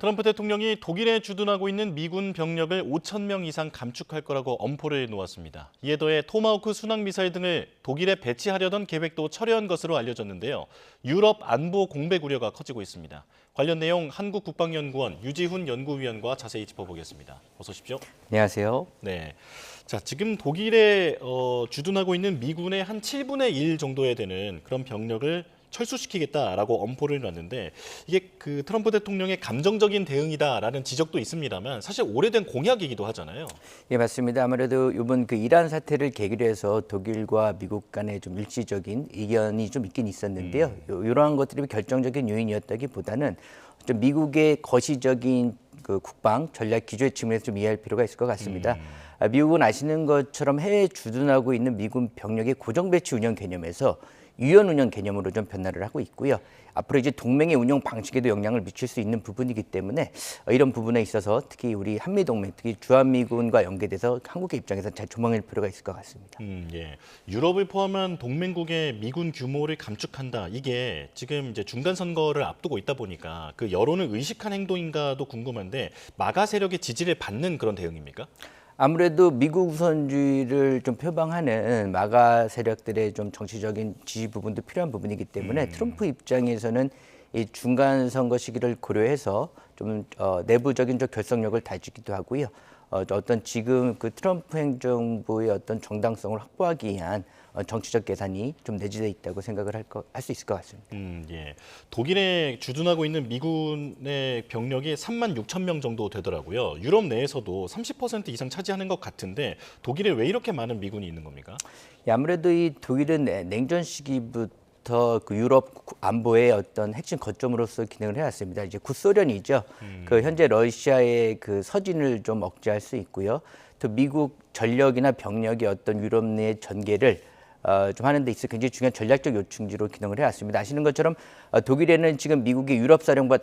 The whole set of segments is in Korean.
트럼프 대통령이 독일에 주둔하고 있는 미군 병력을 5천 명 이상 감축할 거라고 엄포를 놓았습니다. 이에 더해 토마호크 순항미사일 등을 독일에 배치하려던 계획도 철회한 것으로 알려졌는데요. 유럽 안보 공백 우려가 커지고 있습니다. 관련 내용 한국국방연구원 유지훈 연구위원과 자세히 짚어보겠습니다. 어서 오십시오. 안녕하세요. 네. 자, 지금 독일에 주둔하고 있는 미군의 한 7분의 1 정도에 되는 그런 병력을 철수시키겠다라고 엄포를 놨는데 이게 그 트럼프 대통령의 감정적인 대응이다라는 지적도 있습니다만 사실 오래된 공약이기도 하잖아요. 예, 맞습니다. 아무래도 이번 그 이란 사태를 계기로 해서 독일과 미국 간에 좀 일치적인 의견이 좀 있긴 있었는데요. 이러한 것들이 결정적인 요인이었다기보다는 좀 미국의 거시적인 그 국방 전략 기조의 측면에서 좀 이해할 필요가 있을 것 같습니다. 미국은 아시는 것처럼 해외에 주둔하고 있는 미군 병력의 고정 배치 운영 개념에서 유연 운영 개념으로 좀 변화를 하고 있고요. 앞으로 이제 동맹의 운영 방식에도 영향을 미칠 수 있는 부분이기 때문에 이런 부분에 있어서 특히 우리 한미 동맹, 특히 주한미군과 연계돼서 한국의 입장에서 잘 조망할 필요가 있을 것 같습니다. 예. 유럽을 포함한 동맹국의 미군 규모를 감축한다. 이게 지금 이제 중간 선거를 앞두고 있다 보니까 그 여론을 의식한 행동인가도 궁금한데 마가 세력의 지지를 받는 그런 대응입니까? 아무래도 미국 우선주의를 좀 표방하는 마가 세력들의 좀 정치적인 지지 부분도 필요한 부분이기 때문에 트럼프 입장에서는 이 중간 선거 시기를 고려해서 좀 내부적인 좀 결속력을 다지기도 하고요. 어떤 지금 그 트럼프 행정부의 어떤 정당성을 확보하기 위한 정치적 계산이 좀 내재되어 있다고 생각을 할 수 있을 것 같습니다. 예. 독일에 주둔하고 있는 미군의 병력이 3만 6천 명 정도 되더라고요. 유럽 내에서도 30% 이상 차지하는 것 같은데 독일에 왜 이렇게 많은 미군이 있는 겁니까? 예, 아무래도 이 독일은 냉전 시기부터 그 유럽 안보의 어떤 핵심 거점으로서 기능을 해왔습니다. 이제 구소련이죠. 그 현재 러시아의 그 서진을 좀 억제할 수 있고요. 또 미국 전력이나 병력이 어떤 유럽 내 전개를 좀 하는 데 있어 굉장히 중요한 전략적 요충지로 기능을 해왔습니다. 아시는 것처럼 독일에는 지금 미국의 유럽 사령부와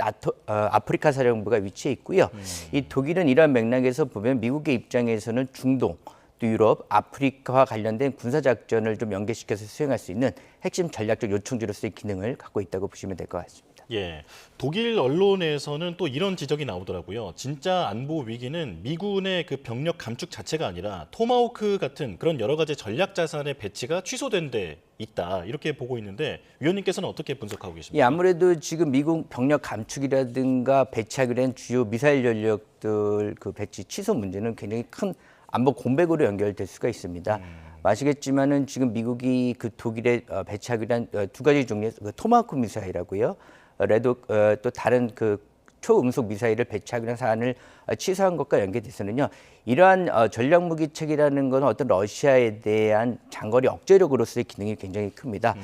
아프리카 사령부가 위치해 있고요. 이 독일은 이러한 맥락에서 보면 미국의 입장에서는 중동, 또 유럽, 아프리카와 관련된 군사작전을 좀 연계시켜서 수행할 수 있는 핵심 전략적 요충지로서의 기능을 갖고 있다고 보시면 될 것 같습니다. 예, 독일 언론에서는 또 이런 지적이 나오더라고요. 진짜 안보 위기는 미군의 그 병력 감축 자체가 아니라 토마호크 같은 그런 여러 가지 전략 자산의 배치가 취소된 데 있다. 이렇게 보고 있는데 위원님께서는 어떻게 분석하고 계십니까? 예, 아무래도 지금 미국 병력 감축이라든가 배치하기로 된 주요 미사일 전력들 그 배치 취소 문제는 굉장히 큰 안보 공백으로 연결될 수가 있습니다. 아시겠지만은 지금 미국이 그 독일에 배치하기로 한 두 가지 종류의 그 토마호크 미사일하고요. 또 다른 그 초음속 미사일을 배치하기로 한 사안을 취소한 것과 연계돼서는요. 이러한 전략 무기체계라는 것은 어떤 러시아에 대한 장거리 억제력으로서의 기능이 굉장히 큽니다.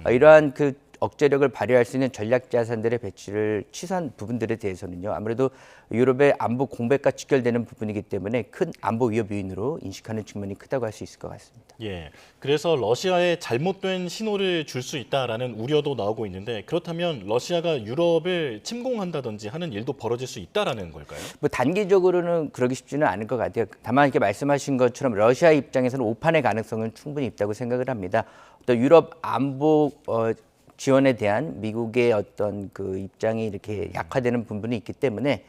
이러한 그 억제력을 발휘할 수 있는 전략 자산들의 배치를 취소한 부분들에 대해서는요. 아무래도 유럽의 안보 공백과 직결되는 부분이기 때문에 큰 안보 위협 요인으로 인식하는 측면이 크다고 할 수 있을 것 같습니다. 예, 그래서 러시아에 잘못된 신호를 줄 수 있다라는 우려도 나오고 있는데 그렇다면 러시아가 유럽을 침공한다든지 하는 일도 벌어질 수 있다라는 걸까요? 뭐 단기적으로는 그러기 쉽지는 않을 것 같아요. 다만 이렇게 말씀하신 것처럼 러시아 입장에서는 오판의 가능성은 충분히 있다고 생각을 합니다. 또 유럽 안보 지원에 대한 미국의 어떤 그 입장이 이렇게 약화되는 부분이 있기 때문에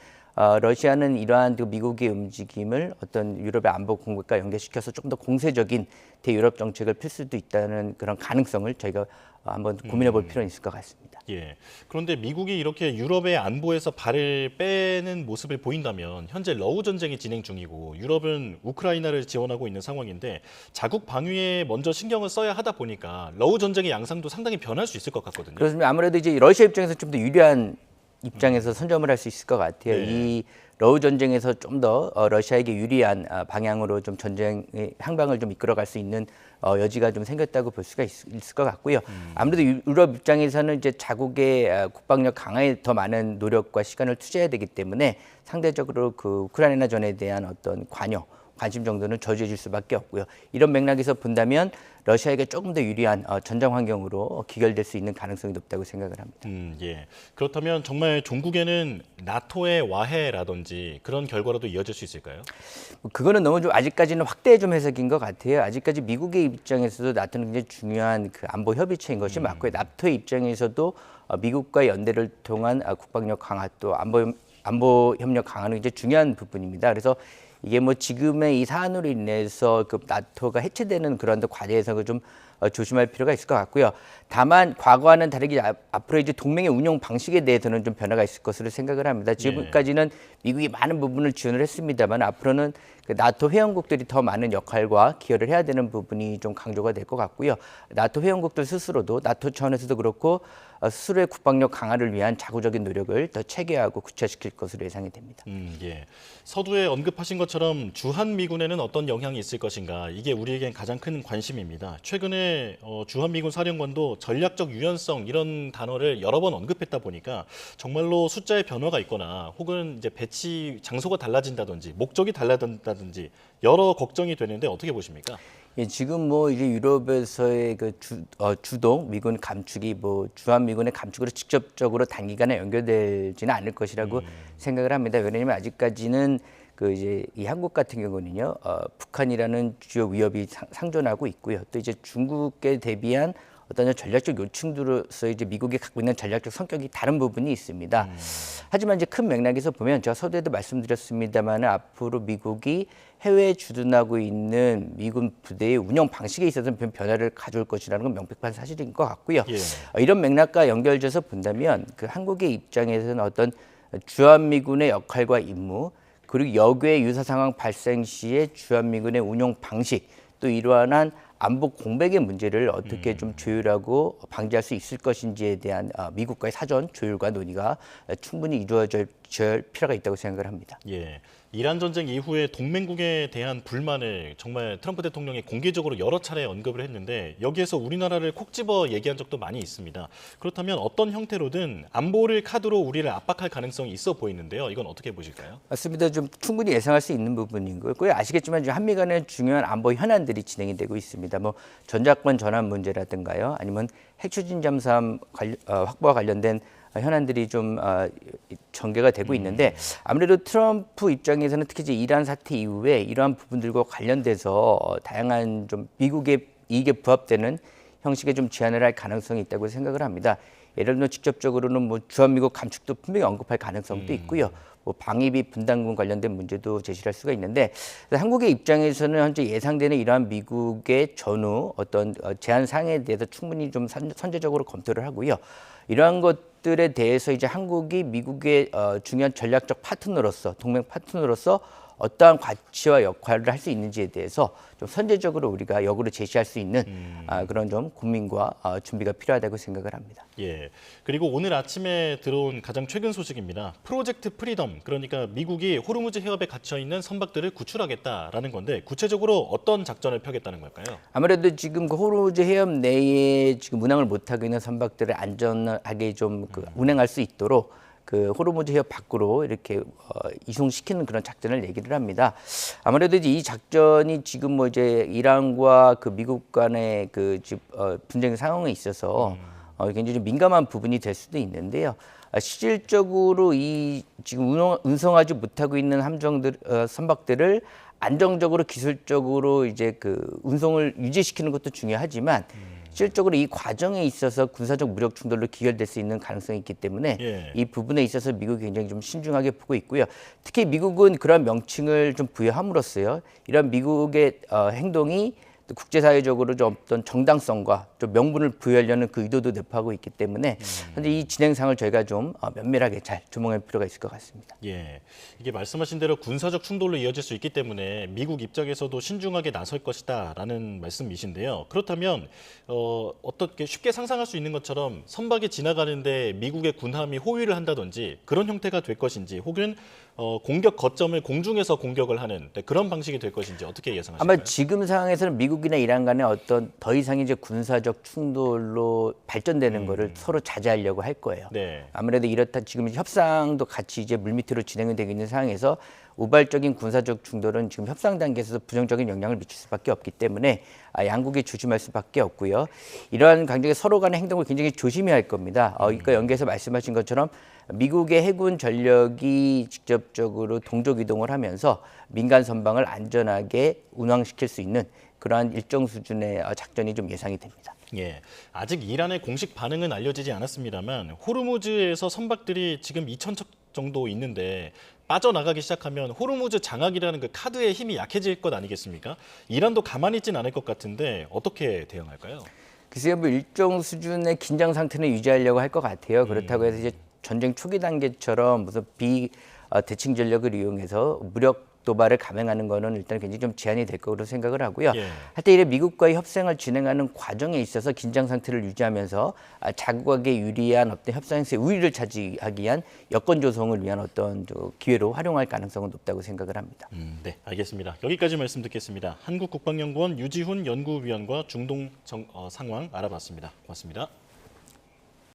러시아는 이러한 그 미국의 움직임을 어떤 유럽의 안보 공백과 연계시켜서 좀 더 공세적인 대유럽 정책을 펼 수도 있다는 그런 가능성을 저희가 한번 고민해 볼 필요는 있을 것 같습니다. 예. 그런데 미국이 이렇게 유럽의 안보에서 발을 빼는 모습을 보인다면 현재 러우 전쟁이 진행 중이고 유럽은 우크라이나를 지원하고 있는 상황인데 자국 방위에 먼저 신경을 써야 하다 보니까 러우 전쟁의 양상도 상당히 변할 수 있을 것 같거든요. 그렇습니다. 아무래도 이제 러시아 입장에서 좀 더 유리한 입장에서 선점을 할 수 있을 것 같아요. 네. 이 러우 전쟁에서 좀 더 러시아에게 유리한 방향으로 좀 전쟁의 향방을 좀 이끌어갈 수 있는 여지가 좀 생겼다고 볼 수가 있을 것 같고요. 아무래도 유럽 입장에서는 이제 자국의 국방력 강화에 더 많은 노력과 시간을 투자해야 되기 때문에 상대적으로 그 우크라이나 전에 대한 어떤 관심 정도는 저조해질 수밖에 없고요. 이런 맥락에서 본다면 러시아에게 조금 더 유리한 전장 환경으로 기결될 수 있는 가능성이 높다고 생각을 합니다. 예. 그렇다면 정말 종국에는 나토의 와해라든지 그런 결과로도 이어질 수 있을까요? 그거는 너무 좀 아직까지는 확대 좀 해석인 것 같아요. 아직까지 미국의 입장에서도 나토는 굉장히 중요한 그 안보 협의체인 것이 맞고요. 나토의 입장에서도 미국과 연대를 통한 국방력 강화 또 안보 안보 협력 강화는 이제 중요한 부분입니다. 그래서 이게 뭐 지금의 이 사안으로 인해서 그 나토가 해체되는 그런 과제에서 좀 조심할 필요가 있을 것 같고요. 다만 과거와는 다르게 앞으로 이제 동맹의 운영 방식에 대해서는 좀 변화가 있을 것으로 생각을 합니다. 지금까지는 미국이 많은 부분을 지원을 했습니다만 앞으로는 그 나토 회원국들이 더 많은 역할과 기여를 해야 되는 부분이 좀 강조가 될 것 같고요. 나토 회원국들 스스로도 나토 차원에서도 그렇고 스스로의 국방력 강화를 위한 자구적인 노력을 더 체계화하고 구체화시킬 것으로 예상이 됩니다. 예. 서두에 언급하신 것처럼 주한미군에는 어떤 영향이 있을 것인가 이게 우리에겐 가장 큰 관심입니다. 최근에 주한미군 사령관도 전략적 유연성 이런 단어를 여러 번 언급했다 보니까 정말로 숫자의 변화가 있거나 혹은 이제 배치 장소가 달라진다든지 목적이 달라진다든지 여러 걱정이 되는데 어떻게 보십니까? 예, 지금 뭐 이제 유럽에서의 그 주동 미군 감축이 뭐 주한미군의 감축으로 직접적으로 단기간에 연결되지는 않을 것이라고 생각을 합니다. 왜냐하면 아직까지는 그 이제 이 한국 같은 경우는요, 북한이라는 주요 위협이 상존하고 있고요. 또 이제 중국에 대비한 어떤 전략적 요충지로서 이제 미국이 갖고 있는 전략적 성격이 다른 부분이 있습니다. 하지만 이제 큰 맥락에서 보면 제가 서두에도 말씀드렸습니다만 앞으로 미국이 해외에 주둔하고 있는 미군 부대의 운영 방식에 있어서 변화를 가져올 것이라는 건 명백한 사실인 것 같고요. 이런 맥락과 연결돼서 본다면 그 한국의 입장에서는 어떤 주한미군의 역할과 임무 그리고 역외 유사 상황 발생 시에 주한미군의 운용 방식 또 이러한 안보 공백의 문제를 어떻게 좀 조율하고 방지할 수 있을 것인지에 대한 미국과의 사전 조율과 논의가 충분히 이루어질 필요가 있다고 생각을 합니다. 예. 이란 전쟁 이후에 동맹국에 대한 불만을 정말 트럼프 대통령이 공개적으로 여러 차례 언급을 했는데 여기에서 우리나라를 콕 집어 얘기한 적도 많이 있습니다. 그렇다면 어떤 형태로든 안보를 카드로 우리를 압박할 가능성이 있어 보이는데요. 이건 어떻게 보실까요? 맞습니다. 좀 충분히 예상할 수 있는 부분인 거고요. 아시겠지만 지금 한미 간의 중요한 안보 현안들이 진행이 되고 있습니다. 뭐 전작권 전환 문제라든가요, 아니면 핵추진 잠수함 확보와 관련된 현안들이 좀 전개가 되고 있는데 아무래도 트럼프 입장에서는 특히 이제 이란 사태 이후에 이러한 부분들과 관련돼서 다양한 좀 미국의 이익에 부합되는 형식의 좀 제안을 할 가능성이 있다고 생각을 합니다. 예를 들면 직접적으로는 뭐 주한미국 감축도 분명히 언급할 가능성도 있고요. 뭐 방위비 분담금 관련된 문제도 제시할 수가 있는데 한국의 입장에서는 현재 예상되는 이러한 미국의 전후 어떤 제안 사항에 대해서 충분히 좀 선제적으로 검토를 하고요. 이러한 것들에 대해서 이제 한국이 미국의 중요한 전략적 파트너로서 동맹 파트너로서 어떠한 가치와 역할을 할 수 있는지에 대해서 좀 선제적으로 우리가 역으로 제시할 수 있는 그런 좀 고민과 준비가 필요하다고 생각을 합니다. 예. 그리고 오늘 아침에 들어온 가장 최근 소식입니다. 프로젝트 프리덤, 그러니까 미국이 호르무즈 해협에 갇혀 있는 선박들을 구출하겠다라는 건데 구체적으로 어떤 작전을 펴겠다는 걸까요? 아무래도 지금 그 호르무즈 해협 내에 지금 운항을 못하고 있는 선박들을 안전하게 좀 운행할 수 있도록 그 호르무즈 해협 밖으로 이렇게 이송시키는 그런 작전을 얘기를 합니다. 아무래도 이 작전이 지금 뭐 이제 이란과 그 미국 간의 그 분쟁 상황에 있어서 굉장히 좀 민감한 부분이 될 수도 있는데요. 실질적으로 이 지금 운송하지 못하고 있는 선박들을 안정적으로 기술적으로 이제 그 운송을 유지시키는 것도 중요하지만 실질적으로 이 과정에 있어서 군사적 무력 충돌로 기결될 수 있는 가능성이 있기 때문에 이 부분에 있어서 미국이 굉장히 좀 신중하게 보고 있고요. 특히 미국은 그런 명칭을 좀 부여함으로써요. 이런 미국의 행동이 또 국제사회적으로 좀 어떤 정당성과 좀 명분을 부여하려는 그 의도도 내포하고 있기 때문에 현재 이 진행상을 저희가 좀 면밀하게 잘 조명할 필요가 있을 것 같습니다. 예, 이게 말씀하신 대로 군사적 충돌로 이어질 수 있기 때문에 미국 입장에서도 신중하게 나설 것이다라는 말씀이신데요. 그렇다면 어떻게 쉽게 상상할 수 있는 것처럼 선박이 지나가는데 미국의 군함이 호위를 한다든지 그런 형태가 될 것인지 혹은 공격 거점을 공중에서 공격을 하는 그런 방식이 될 것인지 어떻게 예상하실까요? 아마 지금 상황에서는 미국이나 이란 간의 어떤 더 이상의 이제 군사적 충돌로 발전되는 거를 서로 자제하려고 할 거예요. 네. 아무래도 이렇다 지금 협상도 같이 이제 물밑으로 진행이 되고 있는 상황에서 우발적인 군사적 충돌은 지금 협상 단계에서 부정적인 영향을 미칠 수밖에 없기 때문에 양국이 조심할 수밖에 없고요. 이러한 관계에 서로 간의 행동을 굉장히 조심해야 할 겁니다. 이과 연계해서 말씀하신 것처럼 미국의 해군 전력이 직접적으로 동족 이동을 하면서 민간 선박을 안전하게 운항시킬 수 있는 그러한 일정 수준의 작전이 좀 예상이 됩니다. 예, 아직 이란의 공식 반응은 알려지지 않았습니다만 호르무즈에서 선박들이 지금 정도 있는데 빠져나가기 시작하면 호르무즈 장악이라는 그 카드의 힘이 약해질 것 아니겠습니까? 이란도 가만히 있진 않을 것 같은데 어떻게 대응할까요? 글쎄요, 뭐 일정 수준의 긴장 상태는 유지하려고 할 것 같아요. 그렇다고 해서 이제 전쟁 초기 단계처럼 무슨 대칭 전력을 이용해서 무력 도발을 감행하는 거는 일단 굉장히 좀 제한이 될 거로 생각을 하고요. 예. 하여튼 이래 미국과의 협상을 진행하는 과정에 있어서 긴장 상태를 유지하면서 자국에게 유리한 어떤 협상에서 우위를 차지하기 위한 여건 조성을 위한 어떤 기회로 활용할 가능성은 높다고 생각을 합니다. 네, 알겠습니다. 여기까지 말씀 듣겠습니다. 한국국방연구원 유지훈 연구위원과 중동 상황 알아봤습니다. 고맙습니다.